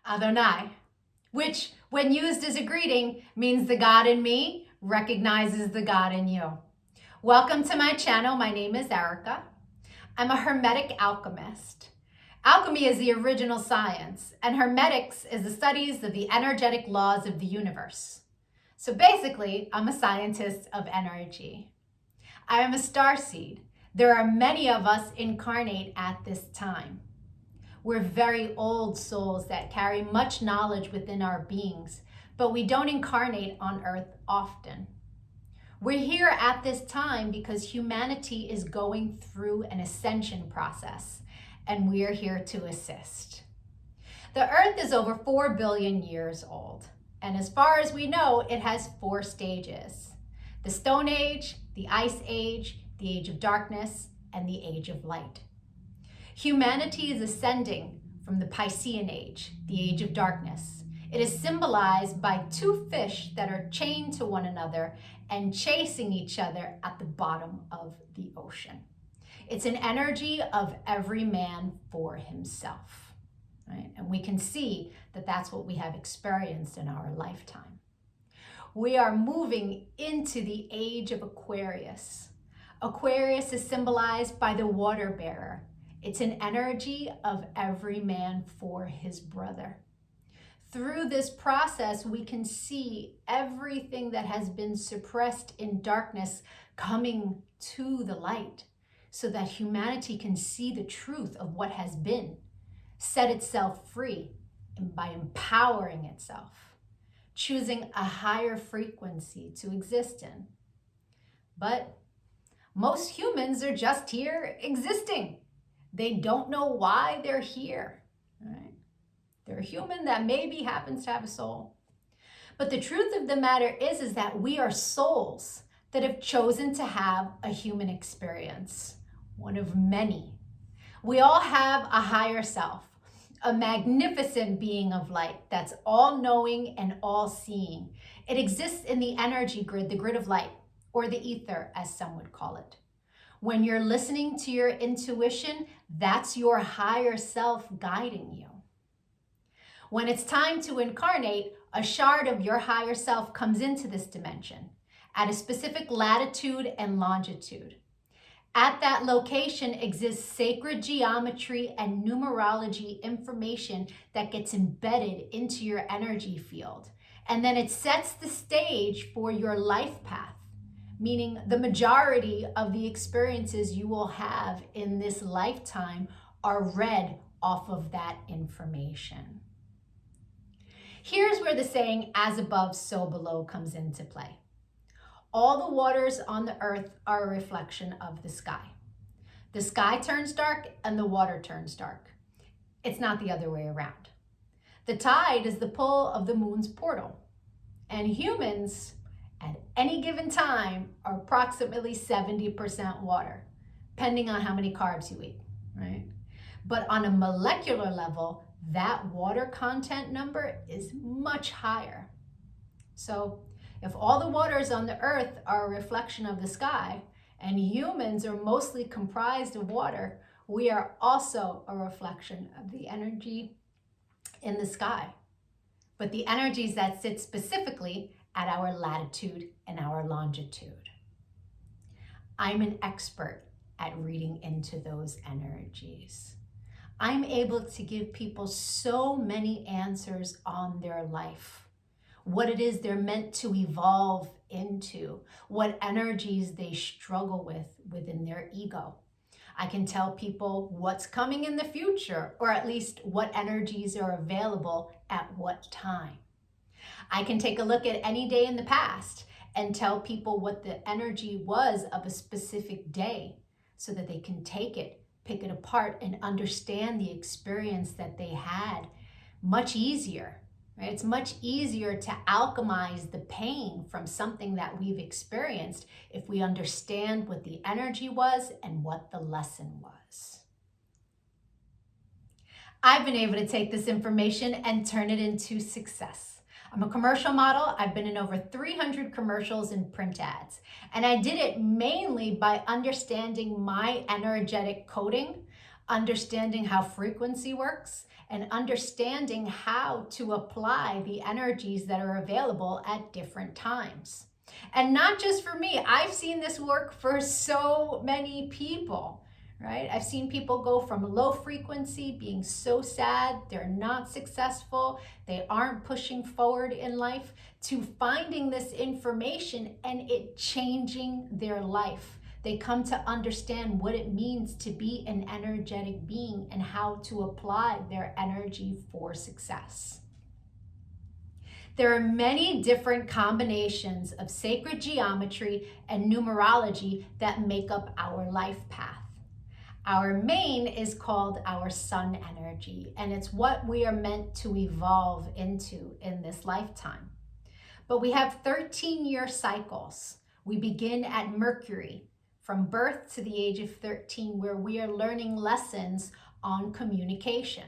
Adonai, which when used as a greeting means the God in me recognizes the God in you. Welcome to my channel. My name is Erica. I'm a Hermetic alchemist. Alchemy is the original science, and Hermetics is the studies of the energetic laws of the universe. So basically, I'm a scientist of energy. I am a starseed. There are many of us incarnate at this time. We're very old souls that carry much knowledge within our beings, but we don't incarnate on Earth often. We're here at this time because humanity is going through an ascension process, and we're here to assist. The Earth is over 4 billion years old, and as far as we know, it has 4 stages: the Stone Age, the Ice Age, the Age of Darkness, and the Age of Light. Humanity is ascending from the Piscean Age, the Age of Darkness. It is symbolized by 2 fish that are chained to one another and chasing each other at the bottom of the ocean. It's an energy of every man for himself, right? And we can see that that's what we have experienced in our lifetime. We are moving into the age of Aquarius. Aquarius is symbolized by the water bearer. It's an energy of every man for his brother. Through this process, we can see everything that has been suppressed in darkness coming to the light so that humanity can see the truth of what has been, set itself free, and by empowering itself, choosing a higher frequency to exist in. But most humans are just here existing. They don't know why they're here, right? They're a human that maybe happens to have a soul. But the truth of the matter is that we are souls that have chosen to have a human experience, one of many. We all have a higher self, a magnificent being of light that's all-knowing and all-seeing. It exists in the energy grid, the grid of light, or the ether, as some would call it. When you're listening to your intuition, that's your higher self guiding you. When it's time to incarnate, a shard of your higher self comes into this dimension at a specific latitude and longitude. At that location exists sacred geometry and numerology information that gets embedded into your energy field. And then it sets the stage for your life path, meaning the majority of the experiences you will have in this lifetime are read off of that information. Here's where the saying, as above, so below, comes into play. All the waters on the earth are a reflection of the sky. The sky turns dark and the water turns dark. It's not the other way around. The tide is the pull of the moon's portal, and humans at any given time are approximately 70% water, depending on how many carbs you eat, right? But on a molecular level, that water content number is much higher. So if all the waters on the earth are a reflection of the sky and humans are mostly comprised of water, we are also a reflection of the energy in the sky, but the energies that sit specifically at our latitude and our longitude. I'm an expert at reading into those energies. I'm able to give people so many answers on their life, what it is they're meant to evolve into, what energies they struggle with within their ego. I can tell people what's coming in the future, or at least what energies are available at what time. I can take a look at any day in the past and tell people what the energy was of a specific day so that they can take it, pick it apart, and understand the experience that they had much easier, right? It's much easier to alchemize the pain from something that we've experienced if we understand what the energy was and what the lesson was. I've been able to take this information and turn it into success. I'm a commercial model. I've been in over 300 commercials and print ads. And I did it mainly by understanding my energetic coding understanding how frequency works, and understanding how to apply the energies that are available at different times. And not just for me, I've seen this work for so many people, right? I've seen people go from low frequency, being so sad, they're not successful, they aren't pushing forward in life, to finding this information and it changing their life. They come to understand what it means to be an energetic being and how to apply their energy for success. There are many different combinations of sacred geometry and numerology that make up our life path. Our main is called our sun energy, and it's what we are meant to evolve into in this lifetime. But we have 13-year cycles. We begin at Mercury, from birth to the age of 13, where we are learning lessons on communication.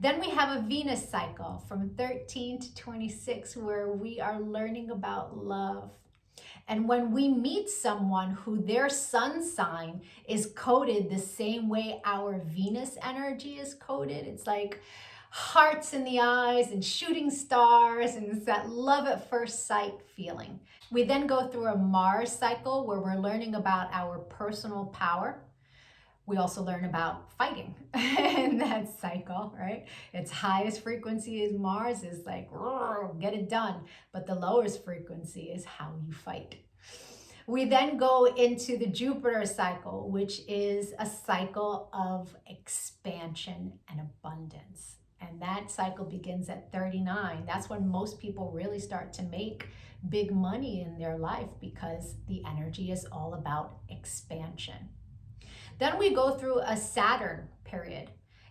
Then we have a Venus cycle from 13 to 26, where we are learning about love. And when we meet someone who their sun sign is coded the same way our Venus energy is coded, it's like hearts in the eyes and shooting stars, and it's that love at first sight feeling. We then go through a Mars cycle where we're learning about our personal power. We also learn about fighting in that cycle, right? Its highest frequency is Mars, is like, get it done. But the lowest frequency is how you fight. We then go into the Jupiter cycle, which is a cycle of expansion and abundance. And that cycle begins at 39. That's when most people really start to make big money in their life, because the energy is all about expansion. Then we go through a Saturn period,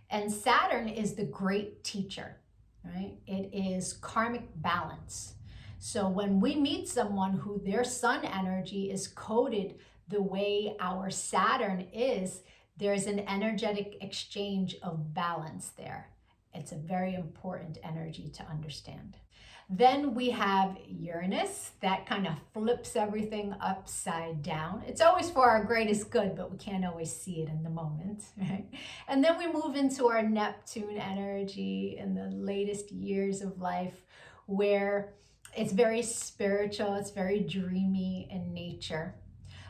and Saturn is the great teacher, right? It is karmic balance. So when we meet someone who their sun energy is coded the way our Saturn is, there's an energetic exchange of balance there. It's a very important energy to understand. Then we have Uranus, that kind of flips everything upside down. It's always for our greatest good, but we can't always see it in the moment, right? And then we move into our Neptune energy in the latest years of life, where it's very spiritual, it's very dreamy in nature.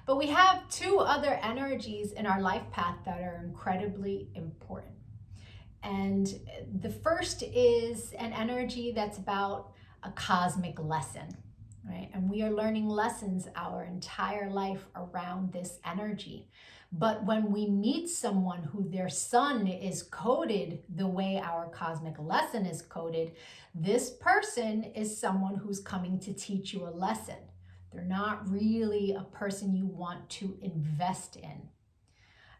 But we have two other energies in our life path that are incredibly important. And the first is an energy that's about a cosmic lesson, right? And we are learning lessons our entire life around this energy. But when we meet someone who their sun is coded the way our cosmic lesson is coded, this person is someone who's coming to teach you a lesson. They're not really a person you want to invest in.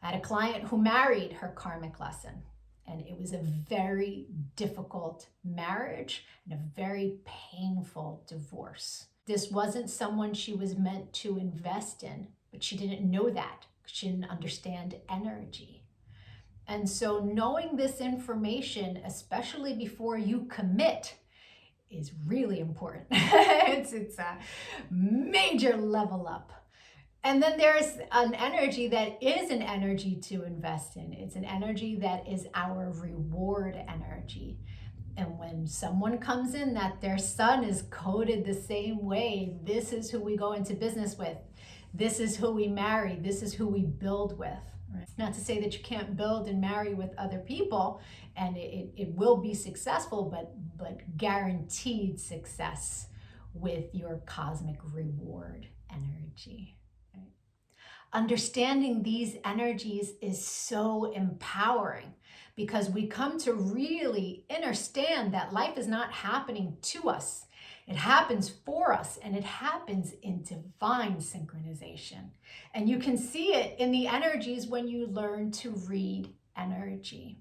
I had a client who married her karmic lesson, and it was a very difficult marriage and a very painful divorce. This wasn't someone she was meant to invest in, but she didn't know that. She didn't understand energy. And so knowing this information, especially before you commit, is really important. it's a major level up. And then there's an energy that is an energy to invest in. It's an energy that is our reward energy. And when someone comes in that their sun is coded the same way, this is who we go into business with. This is who we marry. This is who we build with. Right? Not to say that you can't build and marry with other people, and it will be successful, but guaranteed success with your cosmic reward energy. Understanding these energies is so empowering, because we come to really understand that life is not happening to us. It happens for us, and it happens in divine synchronization. And you can see it in the energies when you learn to read energy.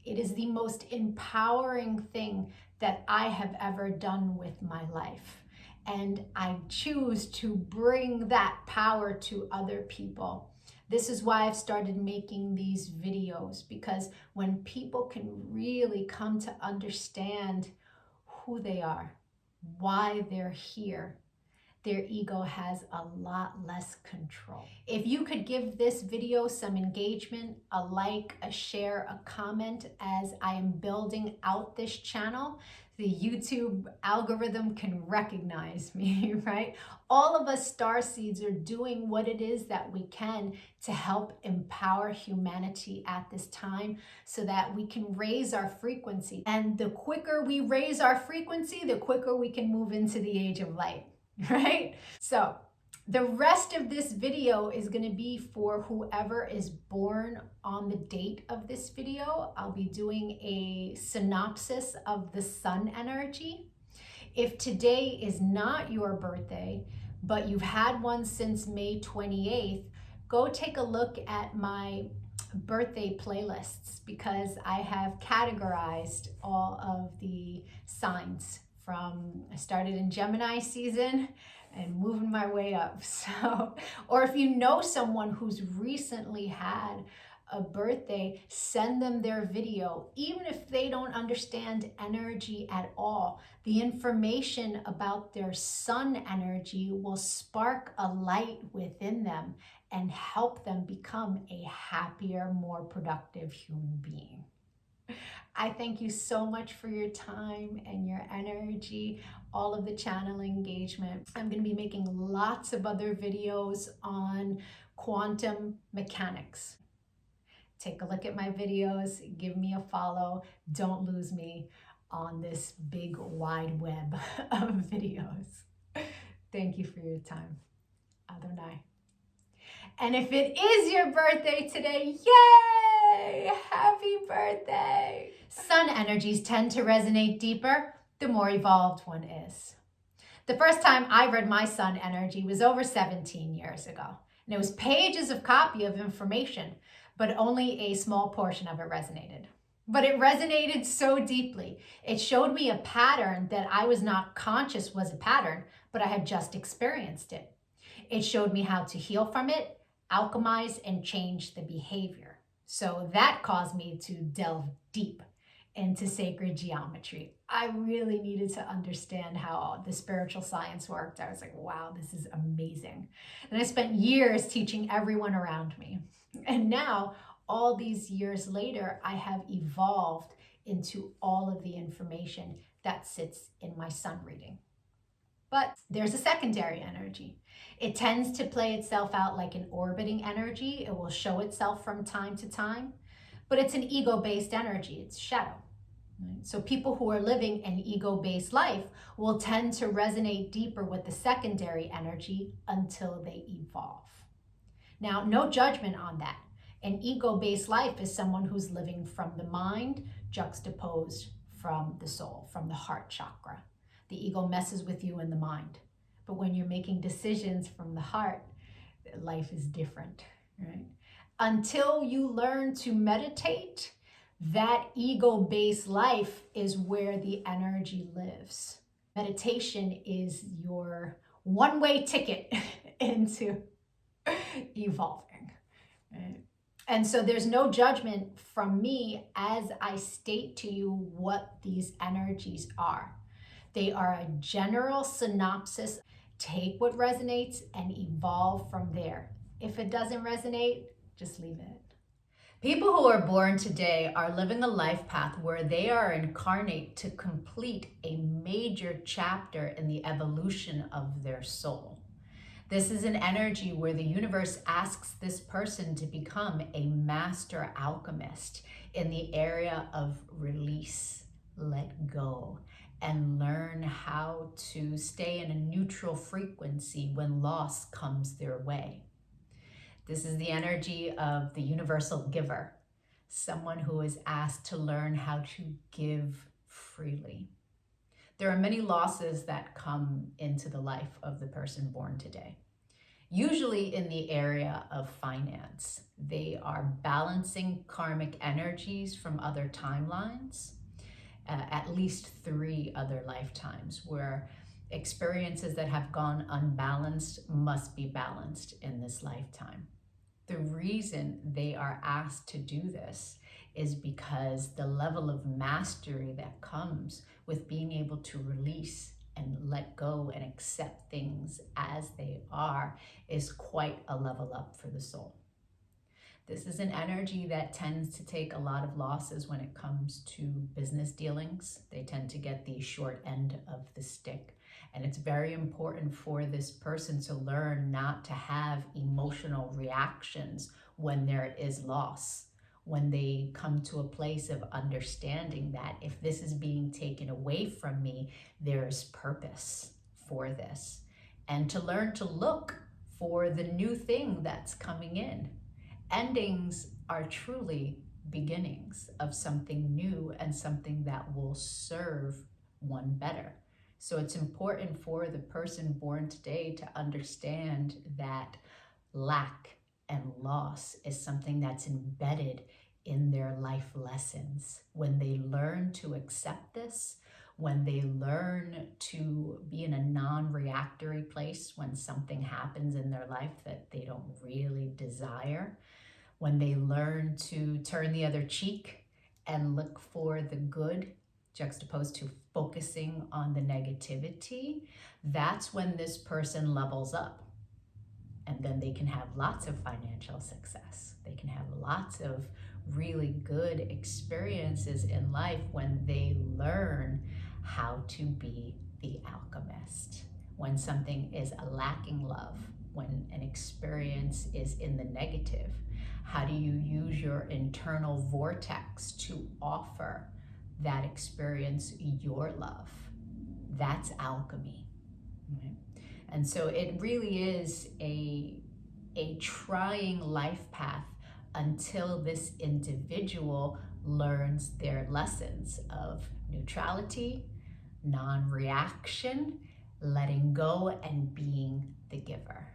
It is the most empowering thing that I have ever done with my life. And I choose to bring that power to other people. This is why I've started making these videos, because when people can really come to understand who they are, why they're here, their ego has a lot less control. If you could give this video some engagement, a like, a share, a comment, as I am building out this channel, the YouTube algorithm can recognize me, right? All of us starseeds are doing what it is that we can to help empower humanity at this time so that we can raise our frequency. And the quicker we raise our frequency, the quicker we can move into the age of light, right? So the rest of this video is going to be for whoever is born on the date of this video. I'll be doing a synopsis of the sun energy. If today is not your birthday, but you've had one since May 28th, go take a look at my birthday playlists, because I have categorized all of the signs from, I started in Gemini season and moving my way up. So, or if you know someone who's recently had a birthday, send them their video. Even if they don't understand energy at all, the information about their sun energy will spark a light within them and help them become a happier, more productive human being. I thank you so much for your time and your energy, all of the channel engagement. I'm going to be making lots of other videos on quantum mechanics. Take a look at my videos, give me a follow. Don't lose me on this big wide web of videos. Thank you for your time. Adonai. And if it is your birthday today, yay! Happy birthday! Sun energies tend to resonate deeper the more evolved one is. The first time I read my sun energy was over 17 years ago. And it was pages of copy of information, but only a small portion of it resonated. But it resonated so deeply. It showed me a pattern that I was not conscious was a pattern, but I had just experienced it. It showed me how to heal from it, alchemize, and change the behavior. So that caused me to delve deep into sacred geometry. I really needed to understand how the spiritual science worked. I was like, wow, this is amazing. And I spent years teaching everyone around me. And now, all these years later, I have evolved into all of the information that sits in my sun reading. But there's a secondary energy. It tends to play itself out like an orbiting energy. It will show itself from time to time, but it's an ego-based energy. It's shadow. Right? So people who are living an ego-based life will tend to resonate deeper with the secondary energy until they evolve. Now, no judgment on that. An ego-based life is someone who's living from the mind, juxtaposed from the soul, from the heart chakra. The ego messes with you in the mind. But when you're making decisions from the heart, life is different, right? Until you learn to meditate, that ego-based life is where the energy lives. Meditation is your one-way ticket into evolving, right? And so there's no judgment from me as I state to you what these energies are. They are a general synopsis. Take what resonates and evolve from there. If it doesn't resonate, just leave it. People who are born today are living a life path where they are incarnate to complete a major chapter in the evolution of their soul. This is an energy where the universe asks this person to become a master alchemist in the area of release, let go, and learn how to stay in a neutral frequency when loss comes their way. This is the energy of the universal giver, someone who is asked to learn how to give freely. There are many losses that come into the life of the person born today, usually in the area of finance. They are balancing karmic energies from other timelines, at least 3 other lifetimes, where experiences that have gone unbalanced must be balanced in this lifetime. The reason they are asked to do this is because the level of mastery that comes with being able to release and let go and accept things as they are is quite a level up for the soul. This is an energy that tends to take a lot of losses when it comes to business dealings. They tend to get the short end of the stick. And it's very important for this person to learn not to have emotional reactions when there is loss. When they come to a place of understanding that if this is being taken away from me, there's purpose for this. And to learn to look for the new thing that's coming in. Endings are truly beginnings of something new and something that will serve one better. So it's important for the person born today to understand that lack and loss is something that's embedded in their life lessons. When they learn to accept this, when they learn to be in a non-reactory place when something happens in their life that they don't really desire, when they learn to turn the other cheek and look for the good, juxtaposed to focusing on the negativity, that's when this person levels up. And then they can have lots of financial success. They can have lots of really good experiences in life when they learn how to be the alchemist. When something is lacking love, when an experience is in the negative, how do you use your internal vortex to offer that experience your love? That's alchemy. Right? And so it really is a trying life path until this individual learns their lessons of neutrality, non-reaction, letting go, and being the giver.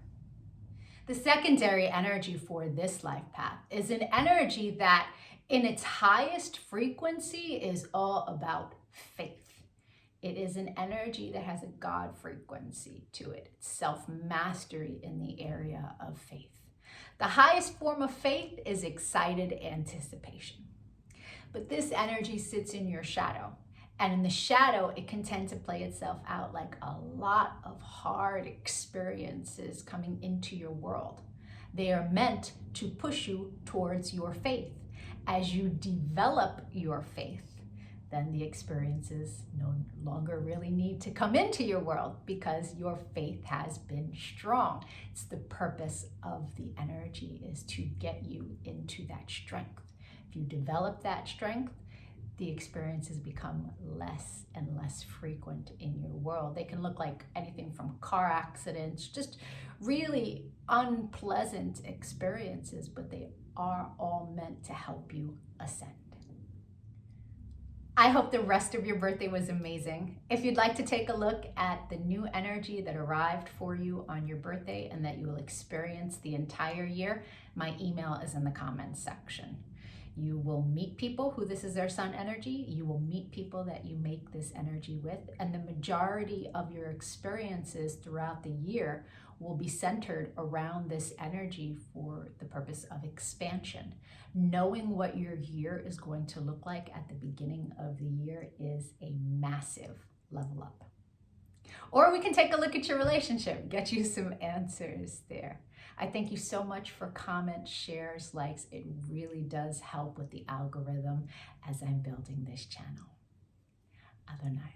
The secondary energy for this life path is an energy that in its highest frequency is all about faith. It is an energy that has a God frequency to it. It's self-mastery in the area of faith. The highest form of faith is excited anticipation. But this energy sits in your shadow. And in the shadow, it can tend to play itself out like a lot of hard experiences coming into your world. They are meant to push you towards your faith. As you develop your faith, then the experiences no longer really need to come into your world because your faith has been strong. It's the purpose of the energy is to get you into that strength. If you develop that strength, the experiences become less and less frequent in your world. They can look like anything from car accidents, just really unpleasant experiences, but they are all meant to help you ascend. I hope the rest of your birthday was amazing. If you'd like to take a look at the new energy that arrived for you on your birthday and that you will experience the entire year, my email is in the comments section. You will meet people who this is their sun energy. You will meet people that you make this energy with. And the majority of your experiences throughout the year will be centered around this energy for the purpose of expansion. Knowing what your year is going to look like at the beginning of the year is a massive level up. Or we can take a look at your relationship, get you some answers there. I thank you so much for comments, shares, likes. It really does help with the algorithm as I'm building this channel. Adonai.